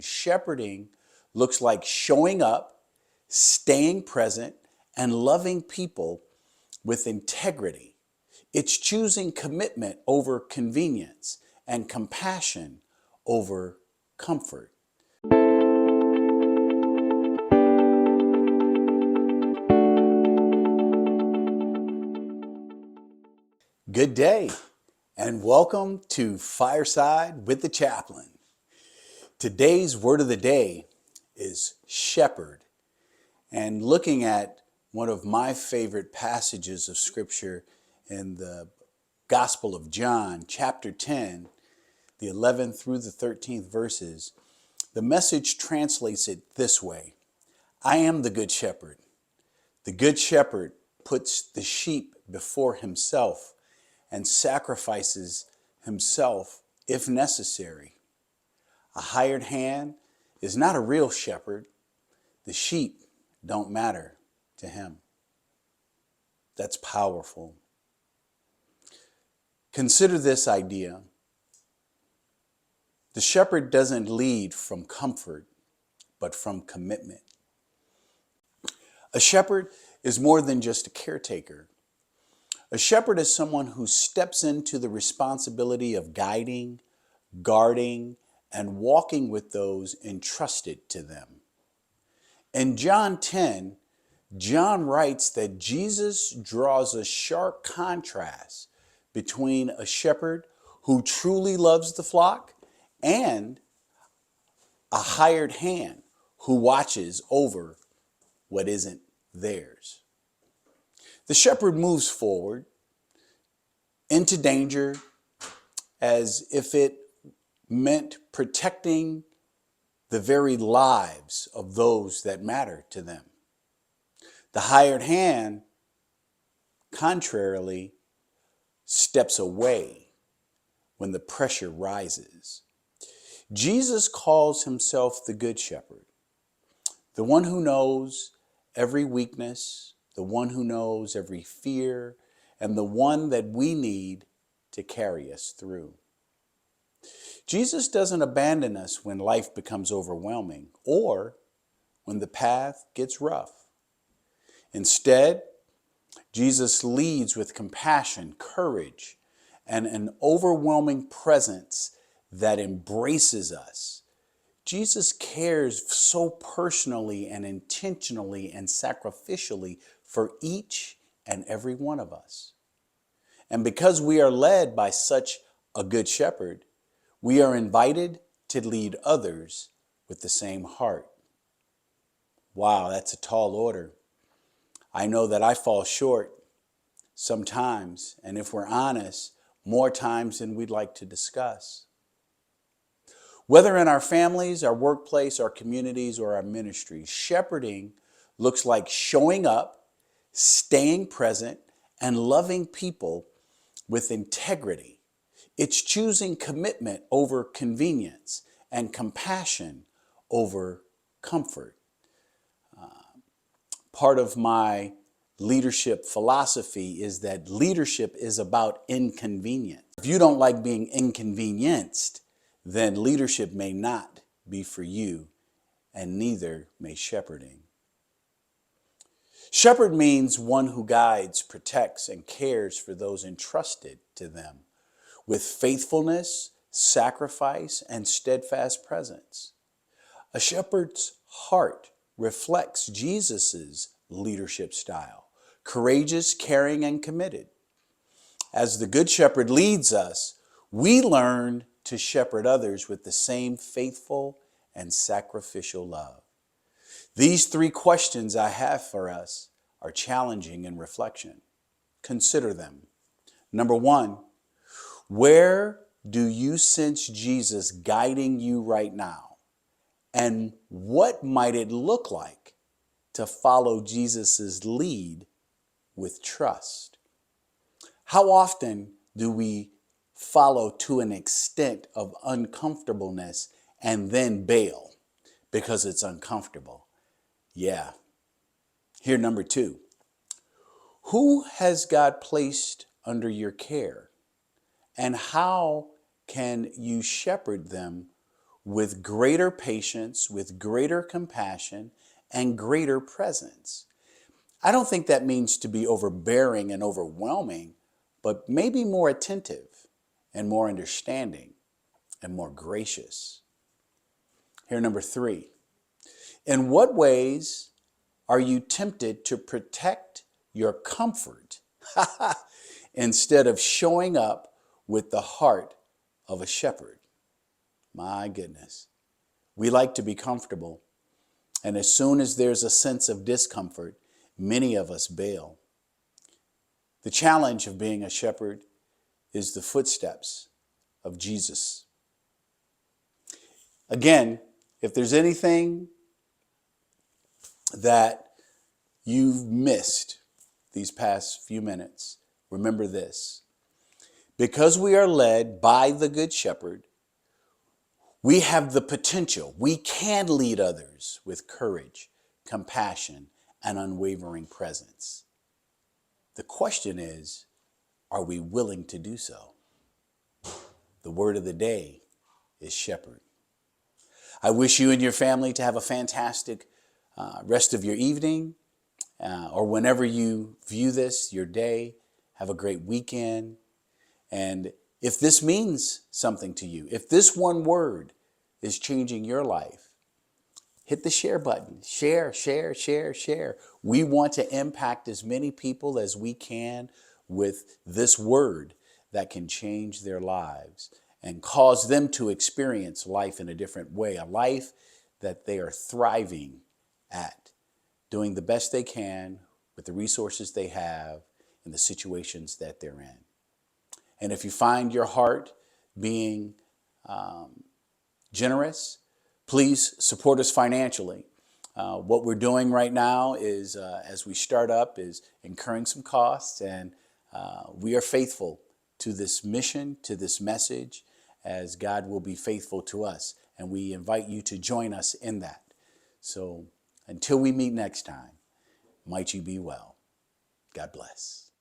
Shepherding looks like showing up, staying present, and loving people with integrity. It's choosing commitment over convenience and compassion over comfort. Good day, and welcome to Fireside with the Chaplain. Today's word of the day is shepherd. And looking at one of my favorite passages of Scripture in the Gospel of John, chapter 10, the 11th through the 13th verses, the Message translates it this way: I am the good shepherd. The good shepherd puts the sheep before himself and sacrifices himself if necessary. A hired hand is not a real shepherd. The sheep don't matter to him. That's powerful. Consider this idea. The shepherd doesn't lead from comfort, but from commitment. A shepherd is more than just a caretaker. A shepherd is someone who steps into the responsibility of guiding, guarding, and walking with those entrusted to them. In John 10, John writes that Jesus draws a sharp contrast between a shepherd who truly loves the flock and a hired hand who watches over what isn't theirs. The shepherd moves forward into danger as if it meant protecting the very lives of those that matter to them. The hired hand, contrarily, steps away when the pressure rises. Jesus calls himself the Good Shepherd, the one who knows every weakness, the one who knows every fear, and the one that we need to carry us through. Jesus doesn't abandon us when life becomes overwhelming or when the path gets rough. Instead, Jesus leads with compassion, courage, and an overwhelming presence that embraces us. Jesus cares so personally and intentionally and sacrificially for each and every one of us. And because we are led by such a good shepherd, we are invited to lead others with the same heart. Wow, that's a tall order. I know that I fall short sometimes, and if we're honest, more times than we'd like to discuss. Whether in our families, our workplace, our communities, or our ministries, shepherding looks like showing up, staying present, and loving people with integrity. It's choosing commitment over convenience and compassion over comfort. Part of my leadership philosophy is that leadership is about inconvenience. If you don't like being inconvenienced, then leadership may not be for you, and neither may shepherding. Shepherd means one who guides, protects, and cares for those entrusted to them with faithfulness, sacrifice, and steadfast presence. A shepherd's heart reflects Jesus's leadership style, courageous, caring, and committed. As the Good Shepherd leads us, we learn to shepherd others with the same faithful and sacrificial love. These three questions I have for us are challenging in reflection. Consider them. Number one, where do you sense Jesus guiding you right now? And what might it look like to follow Jesus's lead with trust? How often do we follow to an extent of uncomfortableness and then bail because it's uncomfortable? Yeah. Here, number two. Who has God placed under your care? And how can you shepherd them with greater patience, with greater compassion, and greater presence. I don't think that means to be overbearing and overwhelming, but maybe more attentive and more understanding and more gracious. Here, number 3. In what ways are you tempted to protect your comfort instead of showing up with the heart of a shepherd? My goodness. We like to be comfortable, and as soon as there's a sense of discomfort, many of us bail. The challenge of being a shepherd is the footsteps of Jesus. Again, if there's anything that you've missed these past few minutes, remember this. Because we are led by the Good Shepherd, we have the potential. We can lead others with courage, compassion, and unwavering presence. The question is, are we willing to do so? The word of the day is shepherd. I wish you and your family to have a fantastic rest of your evening, or whenever you view this, your day. Have a great weekend. And if this means something to you, if this one word is changing your life, hit the share button. Share, share, share, share. We want to impact as many people as we can with this word that can change their lives and cause them to experience life in a different way, a life that they are thriving at, doing the best they can with the resources they have in the situations that they're in. And if you find your heart being generous, please support us financially. What we're doing right now is, as we start up, is incurring some costs, and we are faithful to this mission, to this message, as God will be faithful to us. And we invite you to join us in that. So until we meet next time, might you be well. God bless.